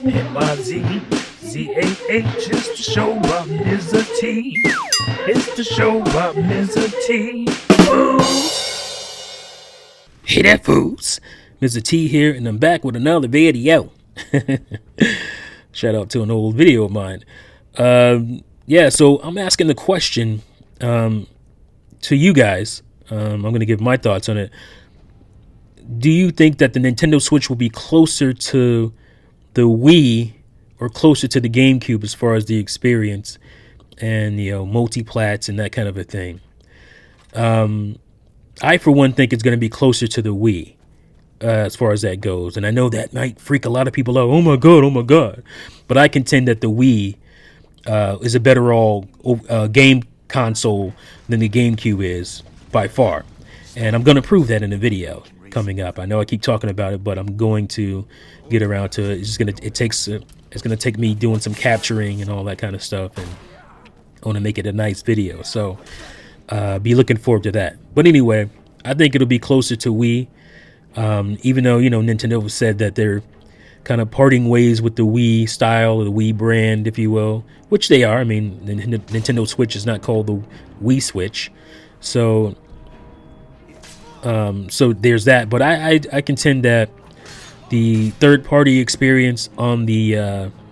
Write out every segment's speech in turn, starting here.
Mizzah, it's the show about Mizzah Tee. It's the show about Mizzah Tee. Hey there, fools. Mizzah Tee here, and I'm back with another video. Shout out to an old video of mine. So I'm asking the question to you guys. I'm going to give my thoughts on it. Do you think that the Nintendo Switch will be closer to the Wii or closer to the Gamecube as far as the experience and, multi-plats and that kind of a thing? I, for one, think it's going to be closer to the Wii as far as that goes. And I know that might freak a lot of people out. Oh, my God. But I contend that the Wii is a better all game console than the GameCube is by far. And I'm going to prove that in a video coming up. I know I keep talking about it, but I'm going to get around to it. It's going to take me doing some capturing and all that kind of stuff. And I want to make it a nice video. So be looking forward to that. But anyway, I think it'll be closer to Wii. Even though, Nintendo has said that they're kind of parting ways with the Wii style, or the Wii brand, if you will, which they are. I mean, the Nintendo Switch is not called the Wii Switch. So there's that. But I contend that the third-party experience on the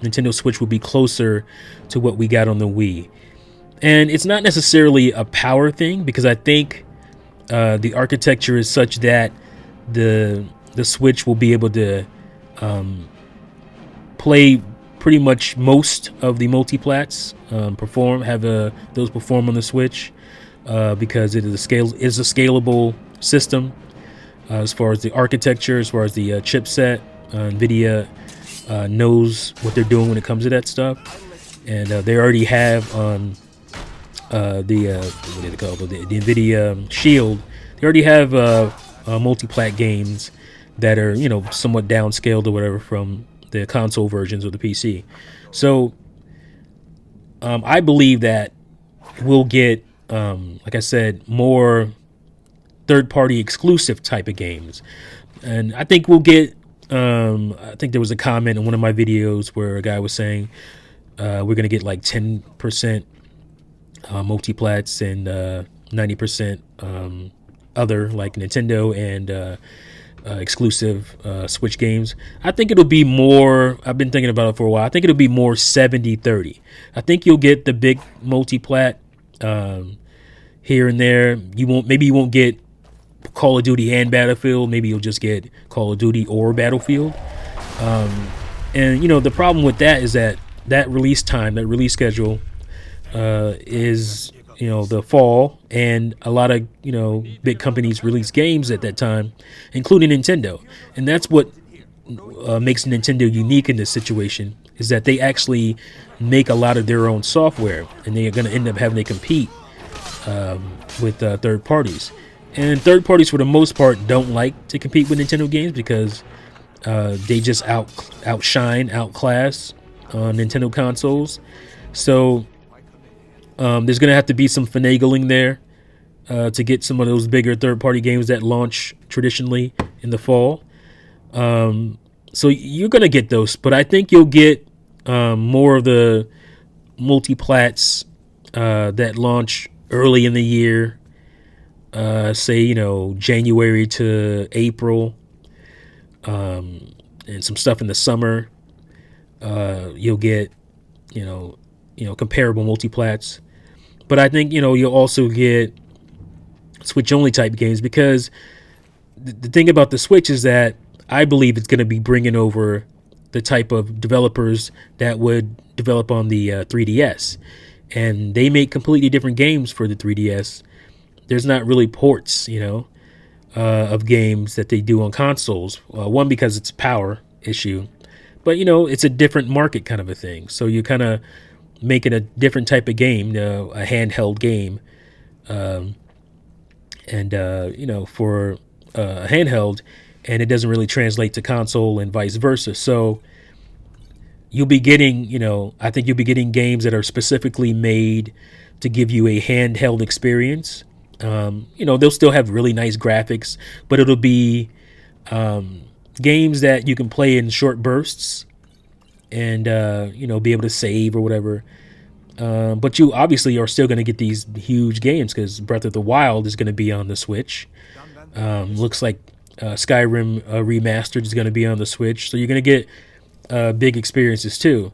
Nintendo Switch will be closer to what we got on the Wii. And it's not necessarily a power thing, because I think the architecture is such that the Switch will be able to play pretty much most of the multiplats, those perform on the Switch, because it is a scalable system as far as the architecture, as far as the chipset. NVIDIA knows what they're doing when it comes to that stuff, and they already have on the NVIDIA Shield. They already have multi-plat games that are somewhat downscaled or whatever from the console versions of the PC. So I believe that we'll get, like I said, more third-party exclusive type of games, and I think we'll get. I think there was a comment in one of my videos where a guy was saying we're gonna get like 10% multiplats and 90% other, like Nintendo and exclusive Switch games. I think it'll be more. I've been thinking about it for a while. I think it'll be more 70-30. I think you'll get the big multiplat here and there. Maybe you won't get Call of Duty and Battlefield. Maybe you'll just get Call of Duty or Battlefield. And the problem with that is that release time, that release schedule is the fall, and a lot of big companies release games at that time, including Nintendo. And that's what makes Nintendo unique in this situation, is that they actually make a lot of their own software, and they are going to end up having to compete with third parties. And third parties, for the most part, don't like to compete with Nintendo games because they just outshine, outclass Nintendo consoles. So there's going to have to be some finagling there to get some of those bigger third-party games that launch traditionally in the fall. So you're going to get those, but I think you'll get more of the multiplats that launch early in the year, say, January to April, and some stuff in the summer. You'll get, comparable multiplats. But I think, you'll also get Switch-only type games, because the thing about the Switch is that I believe it's going to be bringing over the type of developers that would develop on the 3DS. And they make completely different games for the 3DS. There's not really ports, of games that they do on consoles. One, because it's a power issue. But, it's a different market kind of a thing. So you're kind of making a different type of game, a handheld game. For a handheld, and it doesn't really translate to console and vice versa. So you'll be getting, I think you'll be getting games that are specifically made to give you a handheld experience. They'll still have really nice graphics, but it'll be games that you can play in short bursts, and be able to save or whatever. But you obviously are still going to get these huge games because Breath of the Wild is going to be on the Switch. Looks like Skyrim Remastered is going to be on the Switch, so you're going to get big experiences too.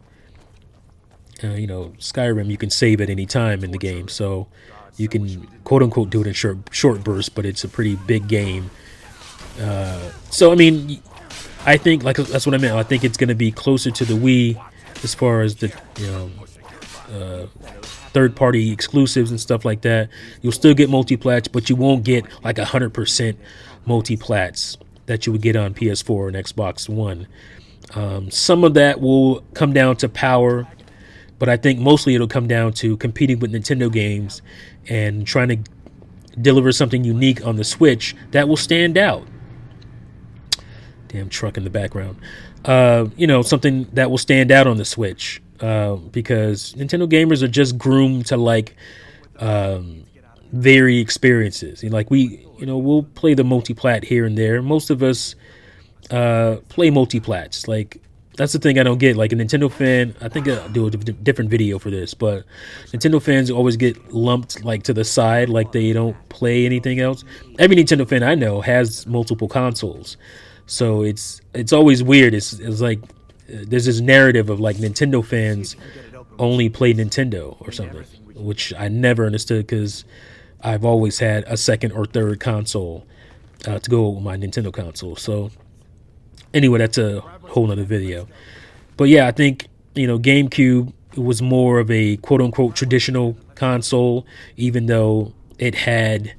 Skyrim you can save at any time in the game, so you can quote unquote do it in short bursts, but it's a pretty big game. So I mean, I think like that's what I meant. I think it's going to be closer to the Wii as far as the third-party exclusives and stuff like that. You'll still get multiplats, but you won't get like 100% multiplats that you would get on PS4 and Xbox One. Some of that will come down to power, but I think mostly it'll come down to competing with Nintendo games and trying to deliver something unique on the Switch that will stand out. Damn truck in the background. Something that will stand out on the Switch. Because Nintendo gamers are just groomed to like vary experiences. Like we'll play the multiplat here and there. Most of us play multiplats. Like that's the thing I don't get. Like a Nintendo fan, I think I'll do a different video for this, but Nintendo fans always get lumped like to the side, like they don't play anything else. Every Nintendo fan I know has multiple consoles, so it's always weird. It's like there's this narrative of like Nintendo fans only play Nintendo or something, which I never understood because I've always had a second or third console to go with my Nintendo console. So anyway, that's a whole nother video. But yeah, I think GameCube was more of a quote unquote traditional console, even though it had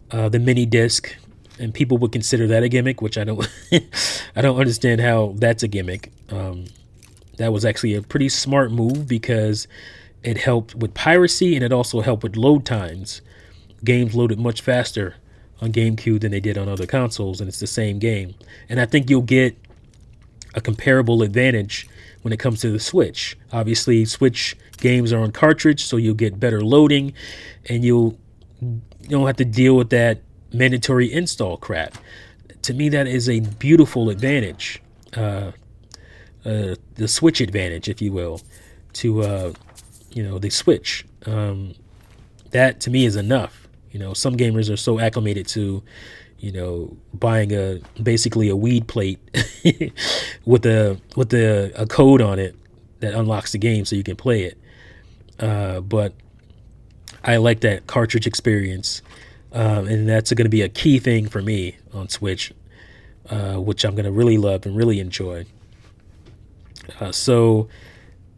the mini disc, and people would consider that a gimmick, which I don't I don't understand how that's a gimmick. That was actually a pretty smart move because it helped with piracy and it also helped with load times. Games loaded much faster on GameCube than they did on other consoles, and it's the same game. And I think you'll get a comparable advantage when it comes to the Switch. Obviously, Switch games are on cartridge, so you'll get better loading, and you don't have to deal with that mandatory install crap. To me, that is a beautiful advantage, the Switch advantage, if you will, to the Switch. That to me is enough. Some gamers are so acclimated to, buying basically a weed plate with a code on it that unlocks the game so you can play it. But I like that cartridge experience. And that's going to be a key thing for me on Switch, which I'm going to really love and really enjoy. So,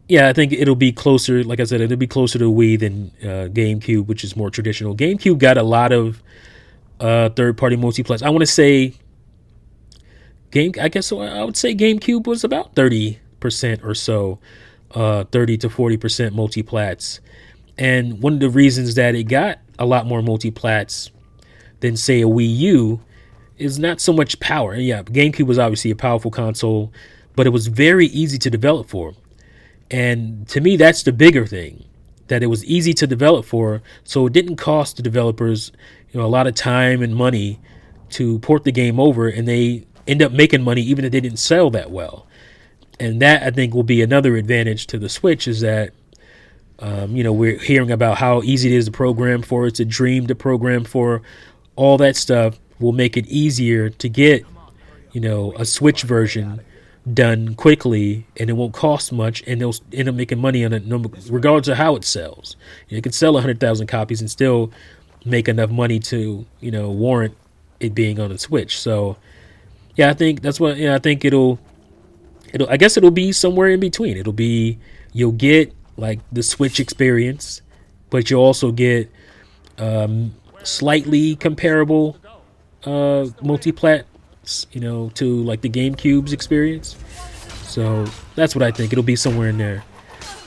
yeah, I think it'll be closer. Like I said, it'll be closer to Wii than GameCube, which is more traditional. GameCube got a lot of third-party multiplats. I want to say I guess I would say GameCube was about 30% or so, 30 to 40% multiplats. And one of the reasons that it got a lot more multiplats than, say, a Wii U is not so much power. Yeah, GameCube was obviously a powerful console, but it was very easy to develop for. And to me, that's the bigger thing, that it was easy to develop for, so it didn't cost the developers a lot of time and money to port the game over, and they end up making money even if they didn't sell that well. And that, I think, will be another advantage to the Switch, is that we're hearing about how easy it is to program for. It's a dream to program for. All that stuff will make it easier to get, a Switch version done quickly, and it won't cost much, and they'll end up making money on it regardless of how it sells. You can sell 100,000 copies and still make enough money to, warrant it being on the Switch. So, yeah, I think that's what. Yeah, I think I guess it'll be somewhere in between. You'll get like the Switch experience, but you'll also get slightly comparable multiplats, to like the GameCube's experience. So that's what I think. It'll be somewhere in there.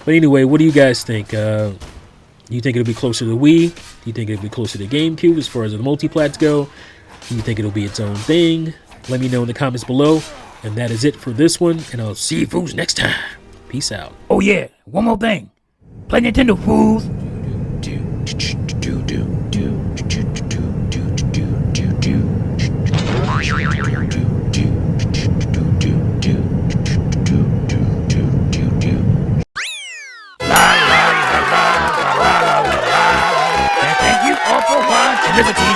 But anyway, what do you guys think? Do you think it'll be closer to Wii? Do you think it'll be closer to GameCube as far as the multiplats go? Do you think it'll be its own thing? Let me know in the comments below. And that is it for this one, and I'll see you fools next time. Peace out. Oh yeah, one more thing. Play Nintendo, fools. Mizzah Tee.